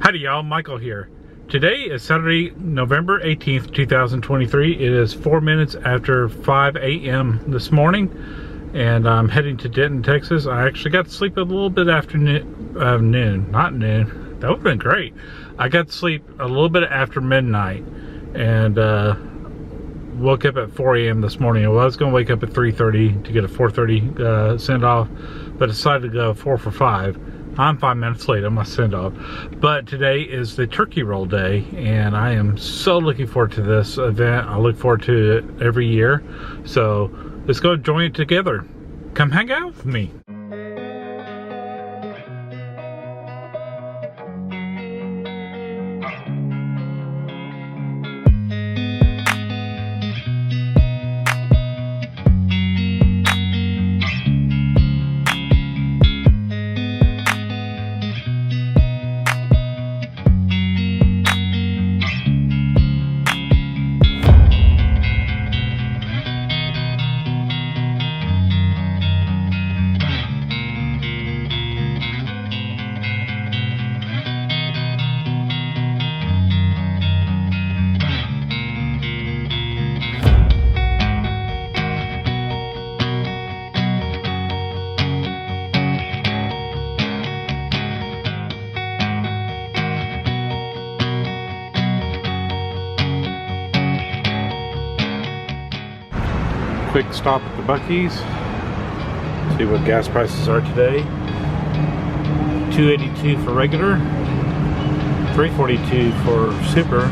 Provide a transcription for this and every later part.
Howdy y'all, Michael here. Today is Saturday, November 18th, 2023. It is 4 minutes after 5 a.m. this morning, and I'm heading to Denton, Texas. I actually got to sleep a little bit after noon. Not noon. That would have been great. I got to sleep a little bit after midnight, and woke up at 4 a.m. this morning. I was going to wake up at 3:30 to get a 4:30 send off, but decided to go 4 for 5. I'm 5 minutes late on my send-off. But today is the turkey roll day, and I am so looking forward to this event. I look forward to it every year. So let's go join it together. Come hang out with me. Quick stop at the Buc-ee's. See what gas prices are today. $2.82 for regular, $3.42 for super.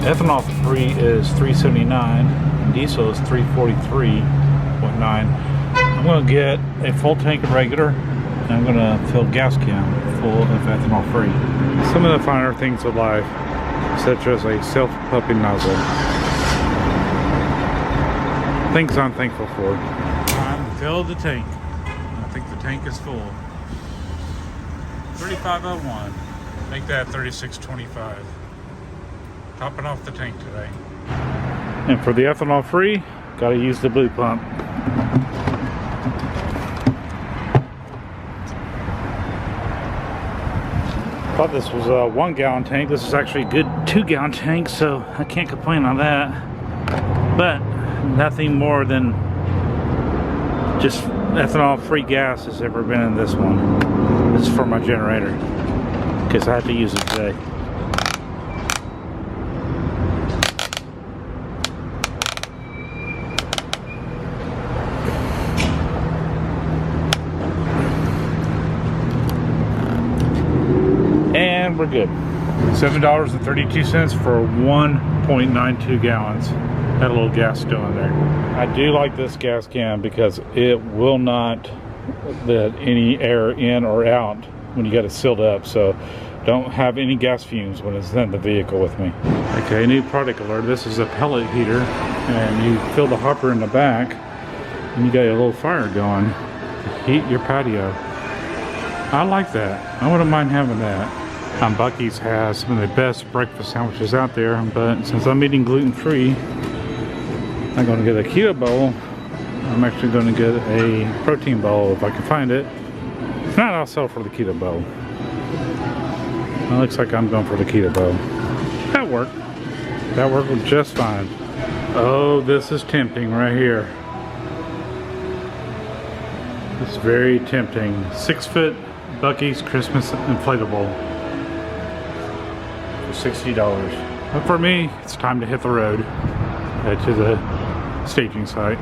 Ethanol free is $3.79. Diesel is $3.43.9. I'm going to get a full tank of regular, and I'm going to fill gas can full of ethanol free. Some of the finer things of life, such as a self-pumping nozzle. Things I'm thankful for. Time to fill the tank. I think the tank is full. 3501. Make that 3625. Topping off the tank today. And for the ethanol free, gotta use the blue pump. Thought this was a 1 gallon tank. This is actually a good 2 gallon tank, so I can't complain on that. But nothing more than just ethanol free gas has ever been in this one. This is for my generator because I have to use it today. And we're good. $7.32 for 1.92 gallons. Had a little gas still in there. I do like this gas can because it will not let any air in or out when you got it sealed up, so don't have any gas fumes when it's in the vehicle with me. Okay, new product alert. This is a pellet heater, and you fill the hopper in the back and you got a little fire going to heat your patio. I like that. I wouldn't mind having that. Buc-ee's has some of the best breakfast sandwiches out there, but since I'm eating gluten-free, I'm going to get a keto bowl. I'm actually going to get a protein bowl if I can find it. If not, I'll sell for the keto bowl. It looks like I'm going for the keto bowl. That worked. That worked just fine. Oh, this is tempting right here. It's very tempting. 6-foot Buc-ee's Christmas inflatable for $60. But for me, it's time to hit the road. Head to the staging site.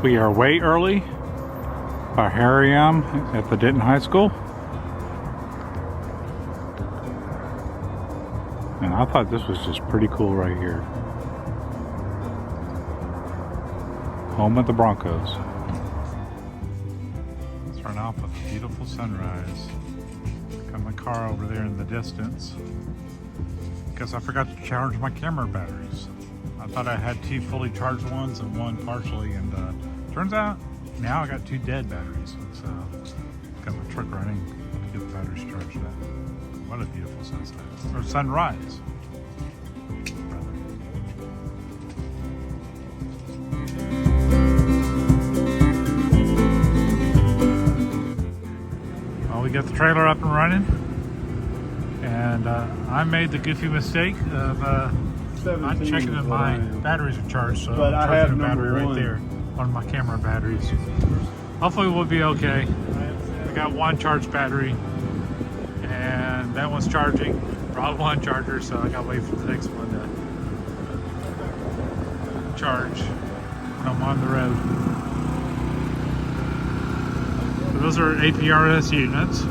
We are way early. Here I am at the Denton High School. And I thought this was just pretty cool right here. home of the Broncos. Starting off with a beautiful sunrise. Got my car over there in the distance because I forgot to charge my camera batteries. I thought I had 2 fully charged ones and 1 partially, and turns out now I got 2 dead batteries. So got my truck running to get the batteries charged up. What a beautiful sunset, or sunrise. Well, we got the trailer up and running, and I made the goofy mistake of not checking if my batteries are charged, so I'm charging a battery right there, one of my camera batteries. Hopefully we'll be okay. I got 1 charged battery, and that one's charging. Brought 1 charger, so I gotta wait for the next one to charge when I'm on the road. So those are APRS units.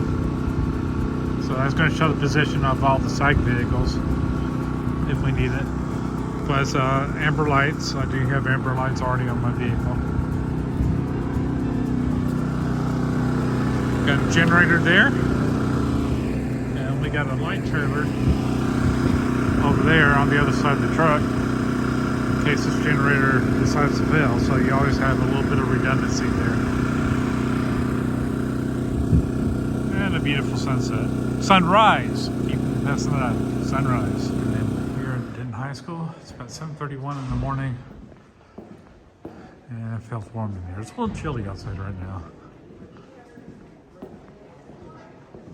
So that's going to show the position of all the psych vehicles if we need it. Plus amber lights. I do have amber lights already on my vehicle. Got a generator there. And we got a light trailer over there on the other side of the truck in case this generator decides to fail. So you always have a little bit of redundancy there. And a beautiful sunset. Sunrise. Keep passing it up. Sunrise. And then here at Denton High School, it's about 7:31 in the morning. And it felt warm in here. It's a little chilly outside right now.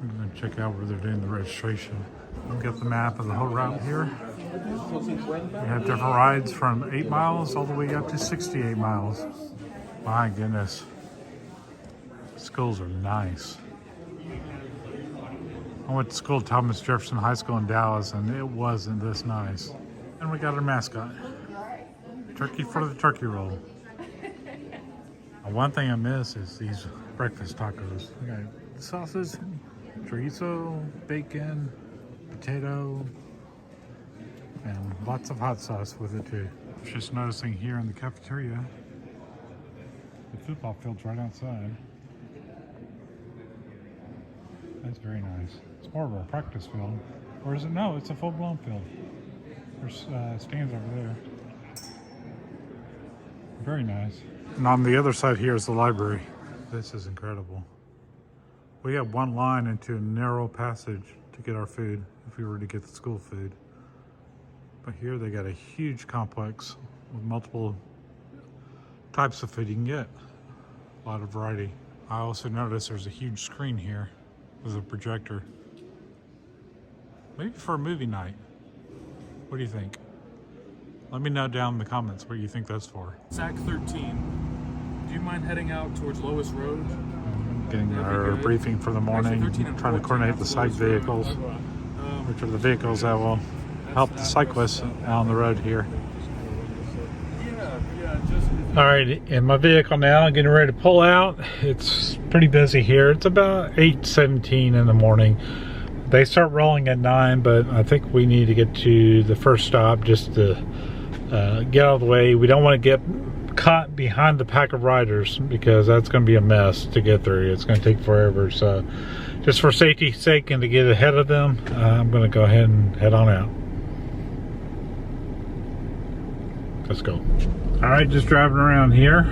We're going to check out where they're doing the registration. We've got the map of the whole route here. We have different rides from 8 miles all the way up to 68 miles. My goodness. Schools are nice. I went to school at Thomas Jefferson High School in Dallas, and it wasn't this nice. And we got our mascot. Turkey for the turkey roll. One thing I miss is these breakfast tacos. We got sausage, chorizo, bacon, potato, and lots of hot sauce with it too. Just noticing here in the cafeteria, the football field's right outside. That's very nice. It's more of a practice field. Or is it? No, it's a full-blown field. There's stands over there. Very nice. And on the other side here is the library. This is incredible. We have 1 line into a narrow passage to get our food if we were to get the school food. But here they got a huge complex with multiple types of food you can get. A lot of variety. I also noticed there's a huge screen here with a projector. Maybe for a movie night. What do you think? Let me know down in the comments what you think that's for. SAC 13. Do you mind heading out towards Lois Road? Getting our briefing for the morning, trying to coordinate the psych vehicles, which are the vehicles that will help the cyclists out on the road here. All right, in my vehicle now, getting ready to pull out. It's pretty busy here. It's about 8:17 in the morning. They start rolling at 9, but I think we need to get to the first stop just to get out of the way. We don't want to get caught behind the pack of riders because that's going to be a mess to get through. It's going to take forever. So just for safety's sake and to get ahead of them, I'm going to go ahead and head on out. Let's go. All right, just driving around here.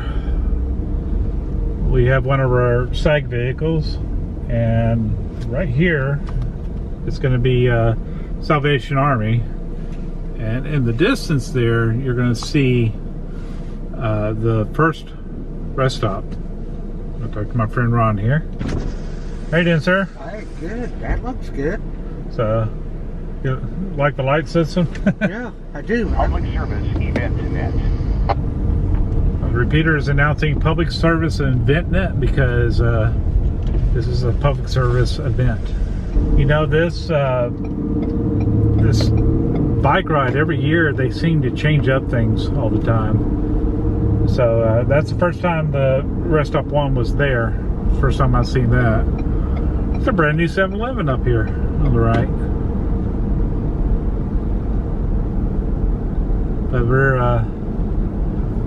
We have one of our SAG vehicles, and right here it's going to be Salvation Army. And in the distance there, you're going to see the first rest stop. I'll talk to my friend Ron here. How you doing, sir? Hey, good. That looks good. So, you like the light system? Yeah, I do. Public service event net. The repeater is announcing public service event net because this is a public service event. You know, this this bike ride, every year they seem to change up things all the time. So that's the first time the Rest Stop 1 was there. First time I've seen that. It's a brand new 7-Eleven up here on the right. But we're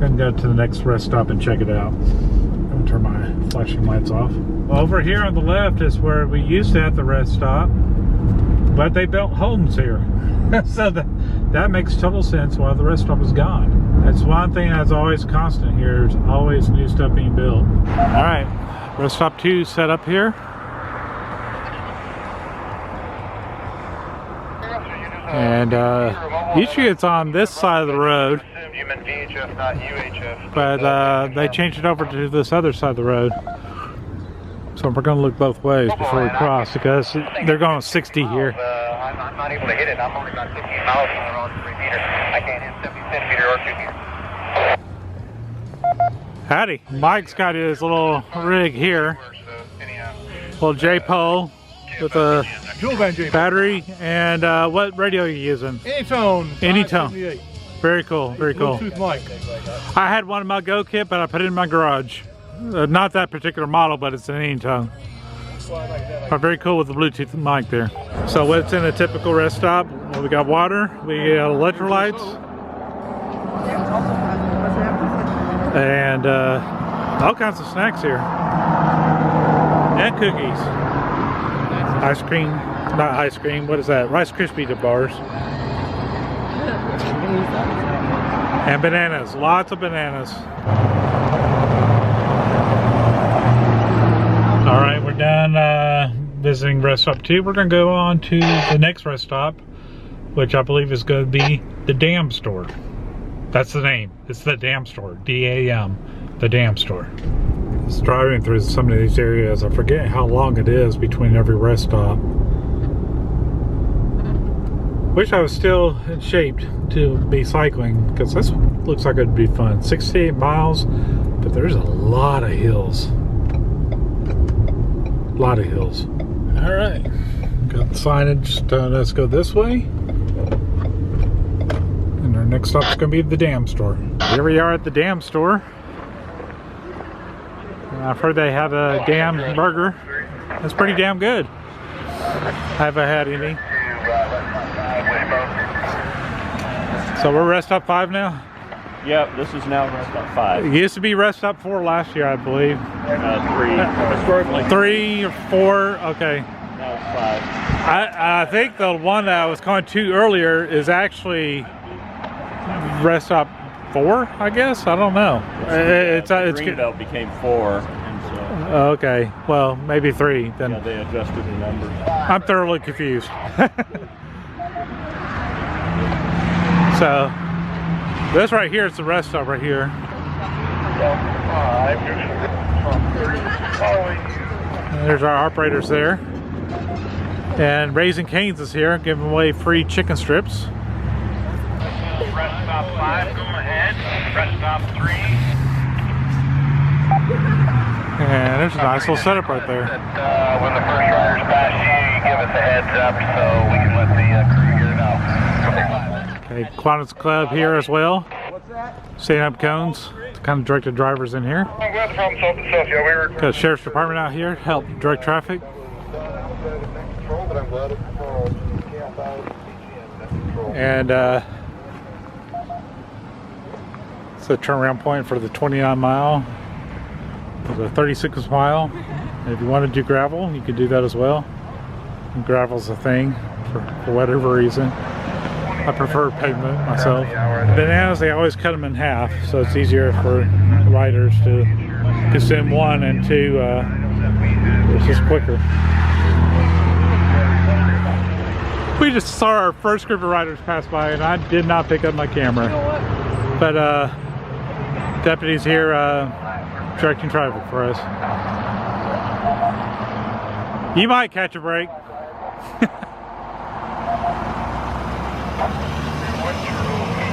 Gonna go to the next rest stop and check it out. I'm gonna turn my flashing lights off. Well, over here on the left is where we used to have the rest stop, but they built homes here. So that makes total sense why the rest stop is gone. That's one thing that's always constant here. There's always new stuff being built. All right, rest stop 2 set up here. And usually it's on this side of the road, but they changed it over to this other side of the road. So we're going to look both ways before we cross because they're going 60 here. I'm not able to hit it. I'm only about 15 miles on the road, 3 meters. I can't hit 70 centimeter or 2 meters. Howdy. Mike's got his little rig here. Little J-pole with a battery. And what radio are you using? Anytone. Anytone. Very cool, very cool. Bluetooth mic. I had one in my Go kit, but I put it in my garage. Not that particular model, but it's an Anytone. Very cool with the Bluetooth mic there. So what's in a typical rest stop? Well, we got water, we got electrolytes, and all kinds of snacks here. And cookies. Ice cream, not ice cream, what is that? Rice Krispie bars. And bananas, lots of bananas. All right, we're done visiting rest stop 2. We're gonna go on to the next rest stop, which I believe is gonna be the Dam Store. That's the name, it's the Dam Store, D-A-M, the Dam Store. Just driving through some of these areas, I forget how long it is between every rest stop. Wish I was still in shape to be cycling, because this looks like it'd be fun. 68 miles, but there's a lot of hills. A lot of hills. All right, got the signage. Let's go this way. And our next stop is going to be the Dam Store. Here we are at the Dam Store. I've heard they have a Dam burger. That's pretty damn good. I haven't had any. So we're rest stop 5 now? Yep, this is now rest stop 5. It used to be rest stop 4 last year, I believe. 3. Historically. 3 or 4, okay. Now it's 5. I think the one that I was going to earlier is actually rest stop 4, I guess. I don't know. It's Greenbelt became 4, and so okay. Well, maybe 3 then. yeah, they adjusted the numbers. I'm thoroughly confused. So this right here is the rest stop right here. And there's our operators there. And Raising Cane's is here, giving away free chicken strips. Rest stop 5, go ahead. Rest stop 3. And there's a nice little setup right there. When the first riders pass you, give us a heads up so we can let the crew get it out. Okay, Qantas Club here as well. Setting up cones to kind of direct the drivers in here. I'm glad the problem's open stuff. Yeah, we were. Got the Sheriff's Department out here to help direct traffic. And it's a turnaround point for the 29 mile. The 36 mile. And if you want to do gravel, you can do that as well. And gravel's a thing for whatever reason. I prefer pavement myself. Bananas, they always cut them in half, so it's easier for riders to consume 1, and 2, it's just quicker. We just saw our first group of riders pass by, and I did not pick up my camera. But deputies here directing traffic for us. You might catch a break.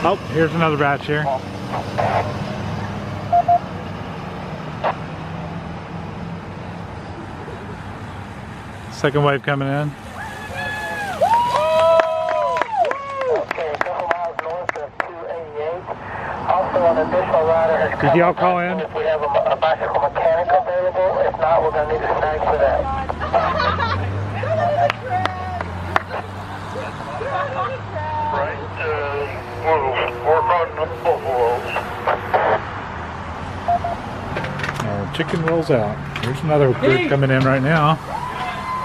Oh, here's another batch here. Second wave coming in. Did y'all call in? If we have a bicycle mechanic available, if not, we're going to need a snag for that. Right, we'll work on both of those. chicken rolls out. There's another group coming in right now.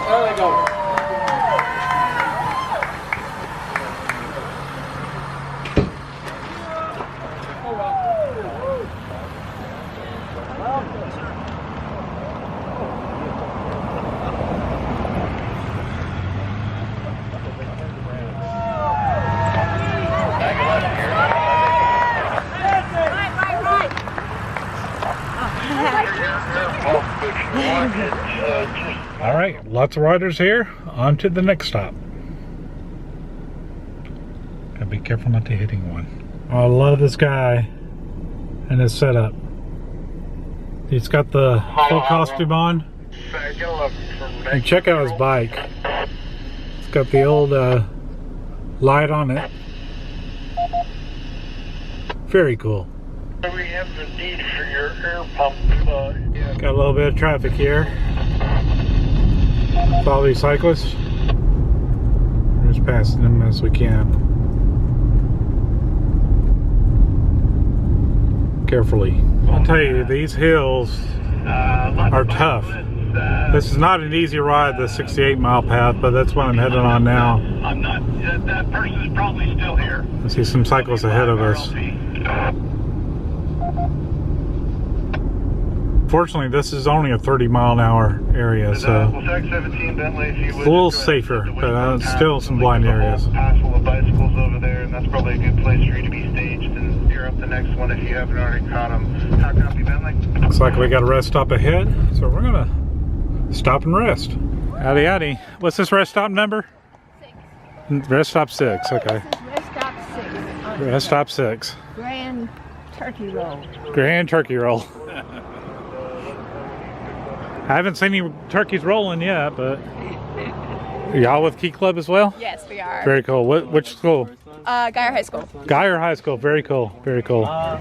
There they go. All right, lots of riders here. On to the next stop. Gotta be careful not to hitting one. I love this guy and his setup. He's got the full costume on. And check out his bike. It's got the old light on it. Very cool. We have the need for your air pump. Got a little bit of traffic here. Follow these cyclists. We're just passing them as we can. Carefully. I'll tell you, these hills are tough. This is not an easy ride, the 68-mile path, but that's what I'm heading on now. I'm not. That person's probably still here. I see some cyclists ahead of us. Fortunately, this is only a 30-mile-an-hour area, so it's a little safer, but still some blind areas. Full of bicycles over there, and that's probably a good place for you to be staged. And you're up the next one if you haven't already caught them. How copy, Bentley? Looks like we got a rest stop ahead, so we're gonna stop and rest. Howdy, howdy. What's this rest stop number? 6. Rest stop 6. Okay. This is rest stop 6. Rest stop 6. Grand turkey roll. Grand turkey roll. I haven't seen any turkeys rolling yet, but y'all with Key Club as well? Yes, we are. Very cool. Which school? Geyer High School. Geyer High School. Very cool. Very cool. You got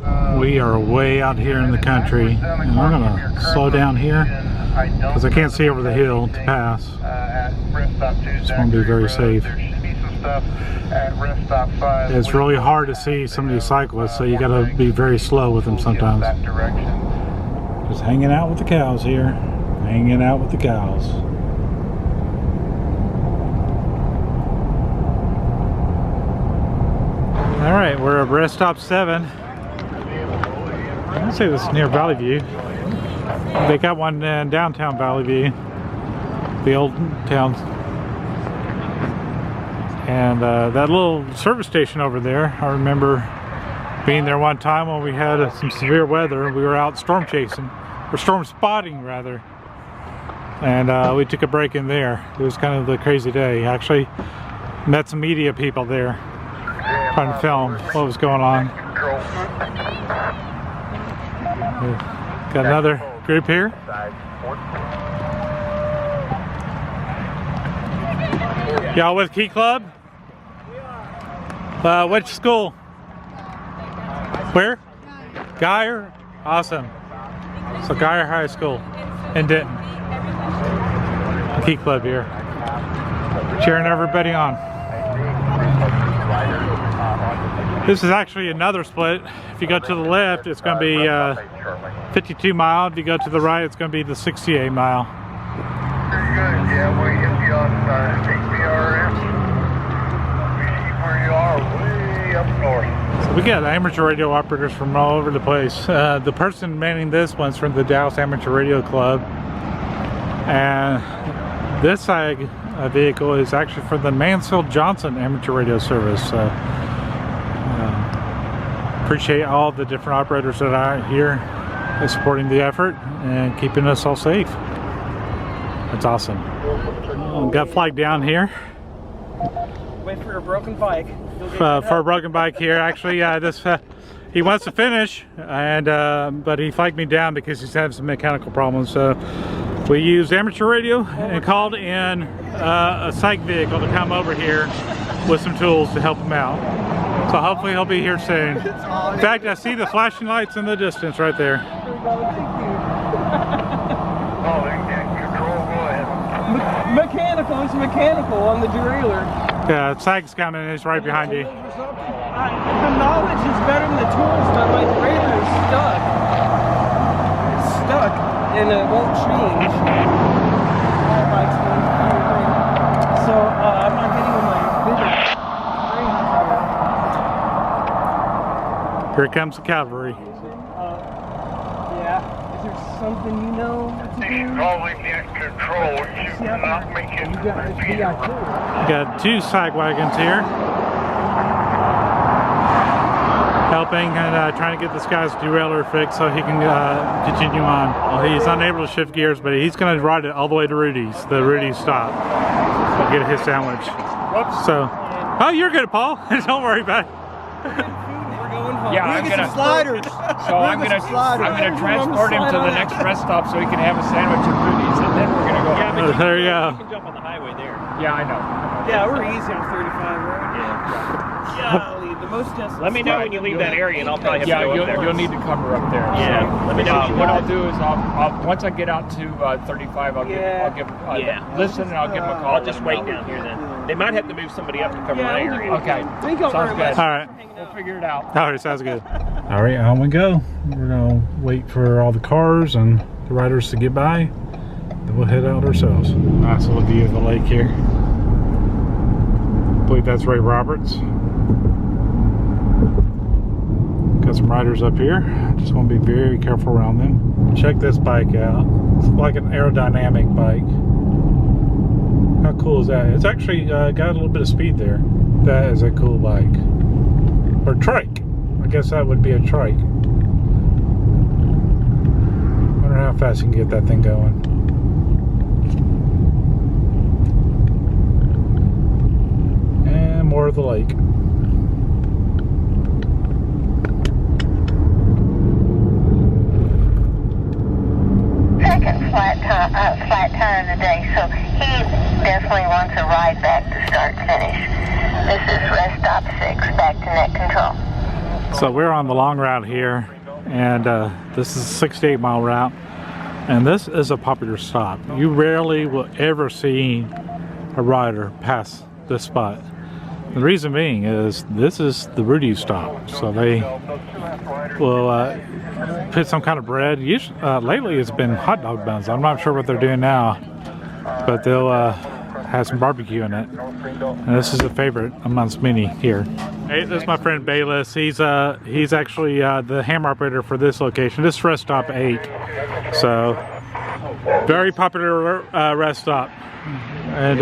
that! We are way out here in the country, and we're gonna slow down here because I can't see over the hill to pass. Just want to be very safe. It's really hard to see some of these cyclists, so you got to be very slow with them sometimes. Just hanging out with the cows here. Hanging out with the cows. All right, we're at rest stop 7. I'd say this is near Valley View. They got one in downtown Valley View, the old town. And that little service station over there, I remember being there one time when we had some severe weather. We were out storm chasing, or storm spotting rather. And we took a break in there. It was kind of the crazy day. Actually met some media people there trying to film what was going on. Got another group here. Y'all with Key Club? Which school? Where? Geyer? Awesome. So Geyer High School in Denton. Key Club here. Cheering everybody on. This is actually another split. If you go to the left, it's going to be 52 mile. If you go to the right, it's going to be the 68 mile. Very good. Yeah, we hit you on HPRM. We see where you are way up north. So we got amateur radio operators from all over the place. The person manning this one's from the Dallas Amateur Radio Club. And this side vehicle is actually from the Mansfield Johnson Amateur Radio Service. Appreciate all the different operators that are here supporting the effort and keeping us all safe. That's awesome. Got flagged down here. Wait for a broken bike. For a broken bike here. Actually, he wants to finish, and but he flagged me down because he's having some mechanical problems. So we used amateur radio and called in a psych vehicle to come over here with some tools to help him out. So hopefully he'll be here soon. In fact, I see the flashing lights in the distance right there. Mechanical, it's mechanical on the derailleur. Yeah, Sag's coming. He's right behind you. The knowledge is better than the tools, but my trailer is stuck. It's stuck, and it won't change. All bikes won't change. So I'm not getting my bigger Here comes the cavalry. yeah. Is there something you know what to do? He's calling in control. You cannot make it You got repeat. Got 2 sag wagons here. Helping and trying to get this guy's derailleur fixed so he can continue on. Well, he's unable to shift gears, but he's going to ride it all the way to Rudy's, the Rudy's stop. So get his sandwich. So, oh, you're good, Paul. Don't worry about it. Yeah, I'm gonna sliders. So I'm gonna transport him to the next rest stop so he can have a sandwich at Rudy's, and then we're gonna go. Yeah, Oh, there you go. You can jump on the highway there. Yeah, I know. Yeah, we're easy on 35, right? Yeah. The most test. Let me know when you leave that area, and I'll probably have to go up there. You'll need to cover up there. Yeah, let me know. What I'll do is I'll once I get out to 35, I'll give listen and I'll give him a call. I'll just wait down here then. They might have to move somebody up to cover my area. Okay. Thank you Sounds very good. much. All right. We'll figure it out. All right, sounds good. All right, on we go. We're gonna wait for all the cars and the riders to get by. Then we'll head out ourselves. Nice little view of the lake here. I believe that's Ray Roberts. Got some riders up here. Just want to be very careful around them. Check this bike out. It's like an aerodynamic bike. How cool is that? It's actually got a little bit of speed there. That is a cool bike. Or trike. I guess that would be a trike. Wonder how fast you can get that thing going. And more of the lake. Second flat tire of the day, so he definitely wants a ride back to start finish. This is rest stop 6, back to net control. So we're on the long route here, and this is a 68 mile route, and this is a popular stop. You rarely will ever see a rider pass this spot. The reason being is this is the Rudy's stop, so they will put some kind of bread. Usually, lately it's been hot dog buns. I'm not sure what they're doing now, but they'll have some barbecue in it. And this is a favorite amongst many here. Hey, this is my friend Bayless. He's actually the hammer operator for this location. This is rest stop 8, so very popular rest stop, and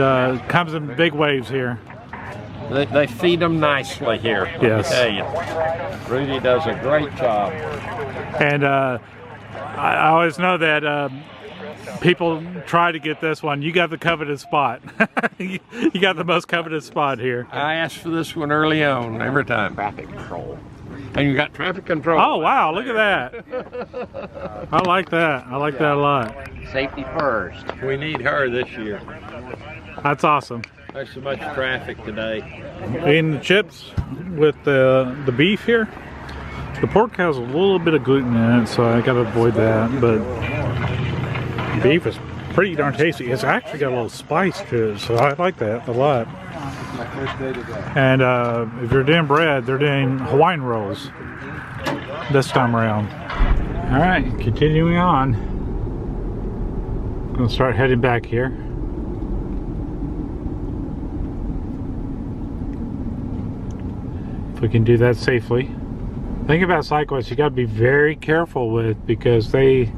comes in big waves here. They feed them nicely here. Yes. I tell you. Rudy does a great job. And I always know that people try to get this one. You got the coveted spot. You got the most coveted spot here. I asked for this one early on, every time. Traffic control. And you got traffic control. Oh, wow, look at that. I like that. I like that a lot. Safety first. We need her this year. That's awesome. There's so much traffic today. Eating the chips with the beef here. The pork has a little bit of gluten in it, so I gotta avoid that, but beef is pretty darn tasty. It's actually got a little spice to it, so I like that a lot. And if you're doing bread, they're doing Hawaiian rolls this time around. All right, continuing on. I'm gonna start heading back here. If we can do that safely. The thing about cyclists you got to be very careful with, because they,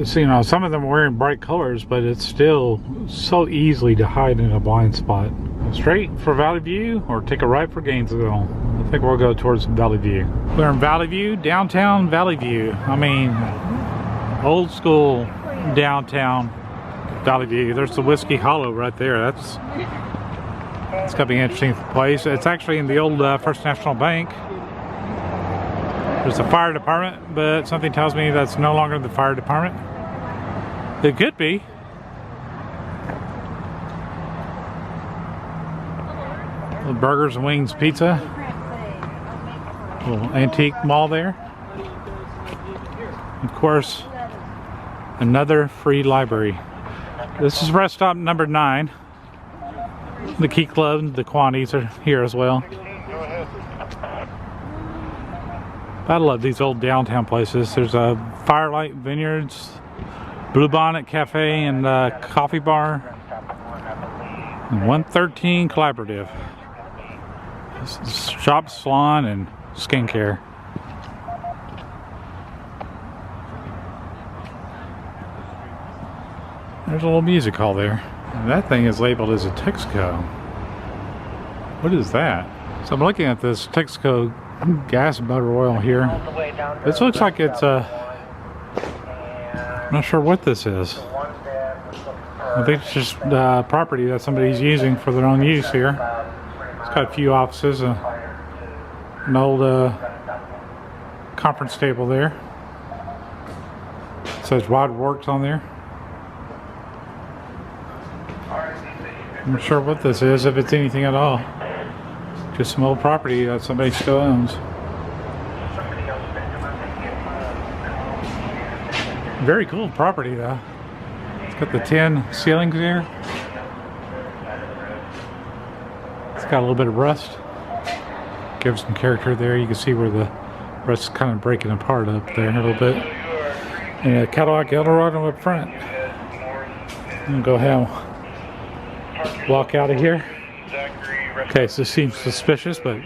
so, you know, some of them are wearing bright colors, but it's still so easily to hide in a blind spot. Straight for Valley View or take a right for Gainesville. I think we'll go towards Valley View. We're in Valley View, downtown Valley View. I mean, old school downtown Valley View. There's the Whiskey Hollow right there. It's gonna be an interesting place. It's actually in the old First National Bank. There's a fire department, but something tells me that's no longer the fire department. It could be. Little Burgers and Wings Pizza. Little antique mall there. Of course, another free library. This is rest stop number 9. The Key Club, the Quanties are here as well. I love these old downtown places. There's a Firelight Vineyards, Blue Bonnet Cafe and Coffee Bar, and 113 Collaborative. This is shop, salon, and skincare. There's a little music hall there. And that thing is labeled as a Texaco. What is that? So I'm looking at this Texaco gas motor oil here. This looks like it's I'm not sure what this is. I think it's just property that somebody's using for their own use here. It's got a few offices, an old conference table there. It says Rod Works on there. I'm not sure what this is, if it's anything at all. Just some old property that somebody still owns. Very cool property though. It's got the tin ceilings there. It's got a little bit of rust. Gives some character there. You can see where the rust's kind of breaking apart up there a little bit. And a Cadillac Eldorado up front. I'm gonna go ahead and walk out of here. Okay, so this seems suspicious, but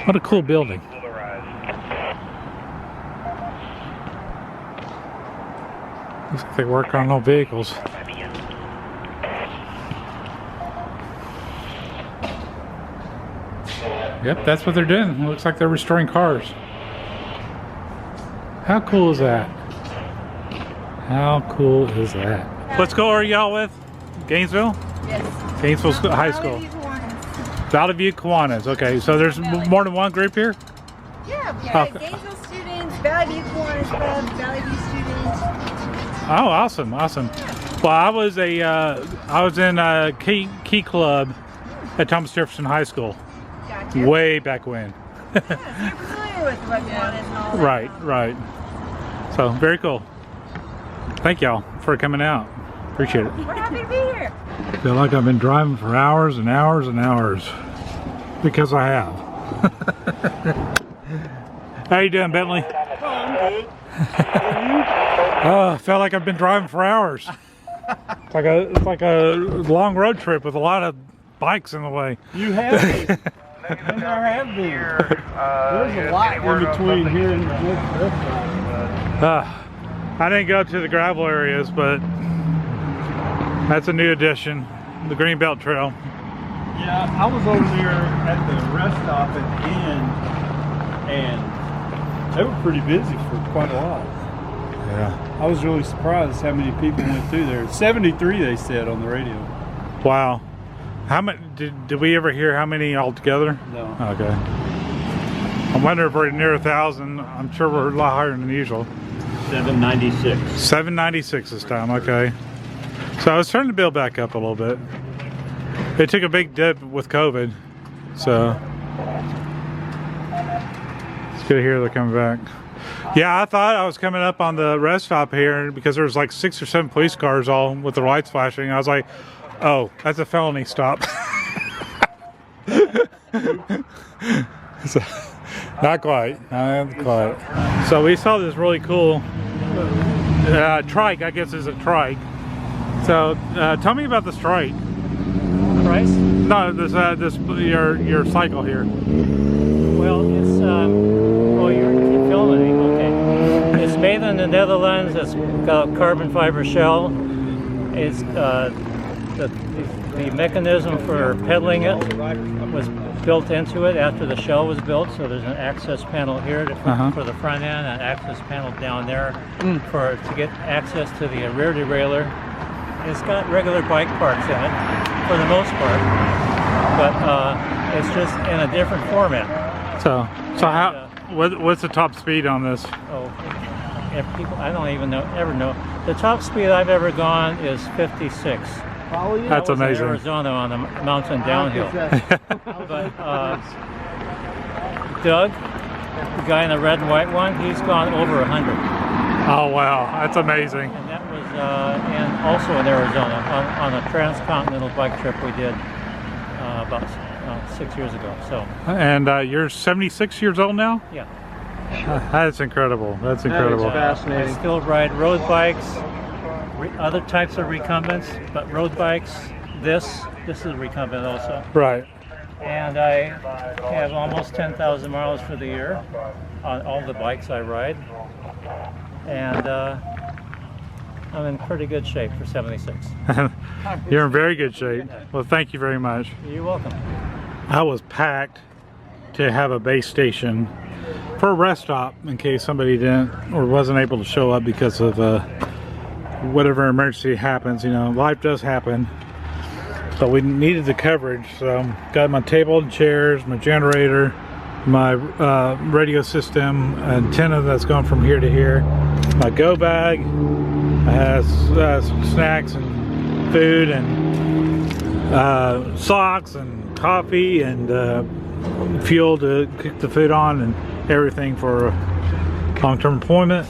what a cool building. Looks like they work on old vehicles. Yep, that's what they're doing. It looks like they're restoring cars. How cool is that? How cool is that? What school are y'all with? Gainesville? Yes. Gainesville High School. Valley View Kiwanis. Okay, so there's more than one group here? Yeah, we have Gainesville students, Valley View Kiwanis Club, Valley View students. Oh, awesome, awesome. Well, I was in a Key Club at Thomas Jefferson High School. Gotcha. Way back when. Yeah, so you're familiar with what Kiwanis and all that. Right, right. So, very cool. Thank y'all for coming out. Appreciate it. We're happy to be here. Feel like I've been driving for hours and hours and hours. Because I have. How you doing, Bentley? Oh, I felt like I've been driving for hours. It's like a long road trip with a lot of bikes in the way. You have been. And there have been. There's a lot in between here and the next restaurant. I didn't go to the gravel areas, but that's a new addition, the Greenbelt Trail. Yeah, I was over there at the rest stop at the end, and they were pretty busy for quite a while. Yeah. I was really surprised how many people went through there. 73, they said on the radio. Wow. How many did we ever hear how many altogether? No. Okay. I wonder if we're near 1,000. I'm sure we're a lot higher than usual. 796. 796 this time, okay. So I was starting to build back up a little bit. It took a big dip with COVID, so it's good to hear they're coming back. Yeah, I thought I was coming up on the rest stop here because there was like 6 or 7 police cars all with their lights flashing. I was like, oh, that's a felony stop. So, not quite. So we saw this really cool trike, I guess is a trike. So tell me about the trike. Price? No, this your cycle here. Well, it's oh, you're filming. Okay. It's made in the Netherlands. It's got a carbon fiber shell. It's the mechanism for pedaling it was built into it after the shell was built. So there's an access panel here for the front end, and an access panel down there to get access to the rear derailleur. It's got regular bike parks in it for the most part, but it's just in a different format. So what's the top speed on this? Oh, if people, I don't even ever know. The top speed I've ever gone is 56. That's amazing. In Arizona on the mountain downhill. But Doug, the guy in the red and white one, he's gone over 100. Oh wow, that's amazing. And that was and also in Arizona on a transcontinental bike trip we did about 6 years ago. So. And you're 76 years old now? Yeah. That's incredible. That's incredible. I still ride road bikes, other types of recumbents, but road bikes. This is a recumbent also. Right. And I have almost 10,000 miles for the year on all the bikes I ride. And I'm in pretty good shape for 76. You're in very good shape. Well, thank you very much. You're welcome. I was packed to have a base station for a rest stop in case somebody didn't or wasn't able to show up because of whatever emergency happens. You know, life does happen. But we needed the coverage, so got my table and chairs, my generator, my radio system, antenna that's going from here to here, my go bag has snacks and food and socks and coffee and fuel to cook the food on and everything for long-term employment.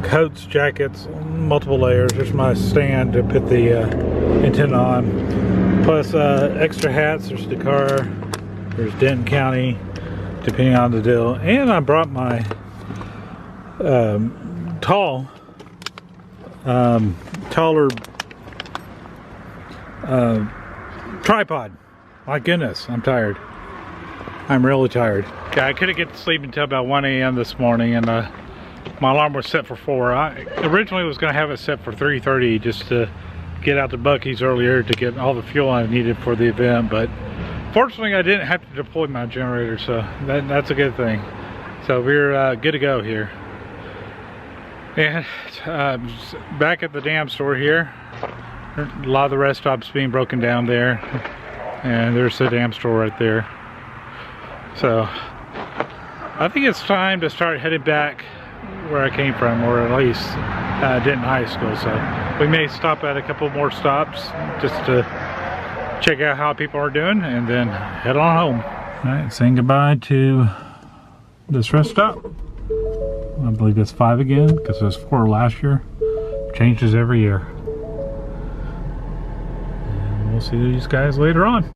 Coats, jackets, multiple layers. There's my stand to put the antenna on. Plus extra hats. There's the car. There's Denton County, depending on the deal. And I brought my taller tripod. My goodness, I'm tired. I'm really tired. Okay, I couldn't get to sleep until about 1 a.m. this morning, and my alarm was set for 4. I originally was going to have it set for 3:30 just to get out to Buc-ee's earlier to get all the fuel I needed for the event, but fortunately I didn't have to deploy my generator, so that's a good thing. So we're good to go here. And back at the dam store here, a lot of the rest stops being broken down there, and there's the dam store right there. So I think it's time to start heading back where I came from, or at least Denton High School. So we may stop at a couple more stops just to check out how people are doing and then head on home. All right, saying goodbye to this rest stop. I believe it's 5 again because it was 4 last year. Changes every year. And we'll see these guys later on.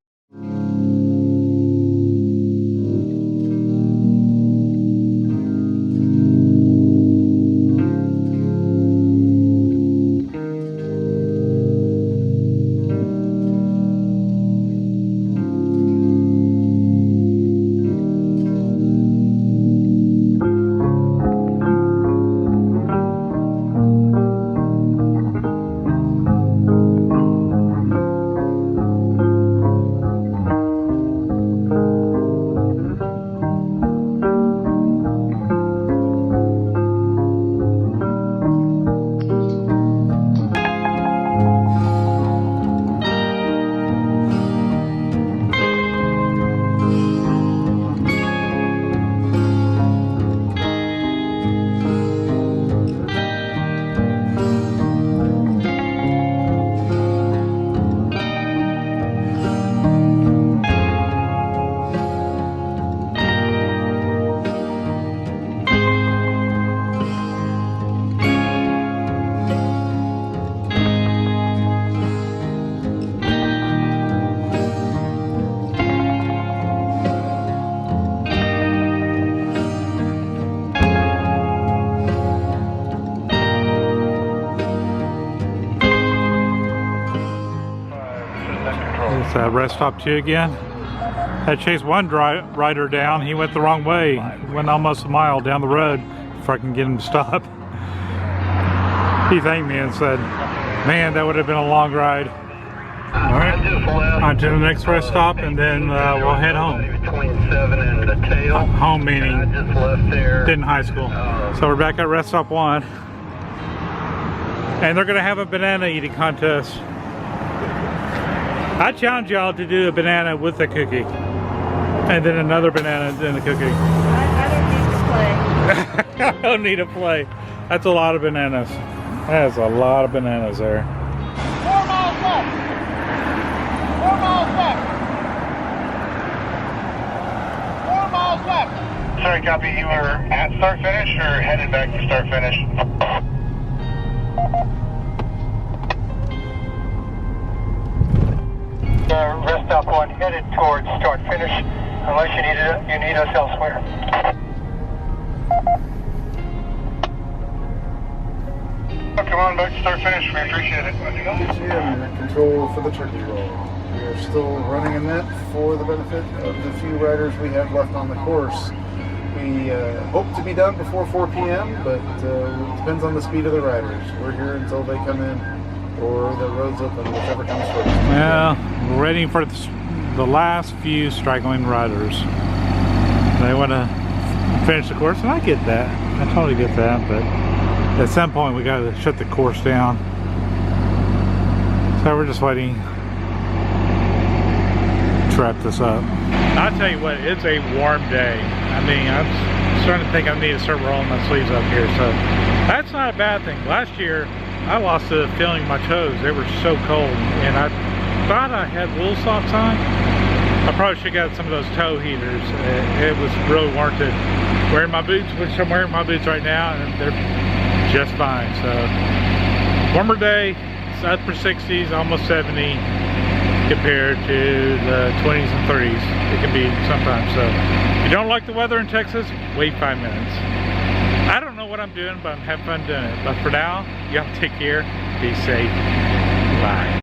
Rest stop 2 again. Had chased one rider down. He went the wrong way. Went almost a mile down the road before I can get him to stop. He thanked me and said, man, that would have been a long ride. All right, on to the next rest stop, and then we'll head home. Home meaning Denton High School. So we're back at rest stop 1. And they're gonna have a banana eating contest. I challenge y'all to do a banana with a cookie. And then another banana in the cookie. I don't need to play. I don't need to play. That's a lot of bananas. That's a lot of bananas there. 4 miles left. 4 miles left. 4 miles left. Sorry, copy. You were at start finish or headed back to start finish? rest stop 1 headed towards start finish, unless you need us elsewhere. Come on back to start finish. We appreciate it. GM control for the turkey roll. We are still running a net for the benefit of the few riders we have left on the course. We hope to be done before 4 p.m., but it depends on the speed of the riders. We're here until they come in or the road's open, whichever comes first. Yeah, we're waiting for the last few straggling riders. They want to finish the course, and I get that. I totally get that, but at some point we got to shut the course down. So we're just waiting to wrap this up. I'll tell you what, it's a warm day. I mean, I'm starting to think I need to start rolling my sleeves up here, so that's not a bad thing. Last year, I lost the feeling in my toes. They were so cold, and I thought I had wool socks on. I probably should have got some of those toe heaters. It was really warranted. Wearing my boots, which I'm wearing my boots right now, and they're just fine. So, warmer day, it's upper 60s, almost 70. Compared to the 20s and 30s it can be sometimes. So if you don't like the weather in Texas, wait 5 minutes. I don't know what I'm doing, but I'm having fun doing it. But for now, y'all take care, be safe, bye.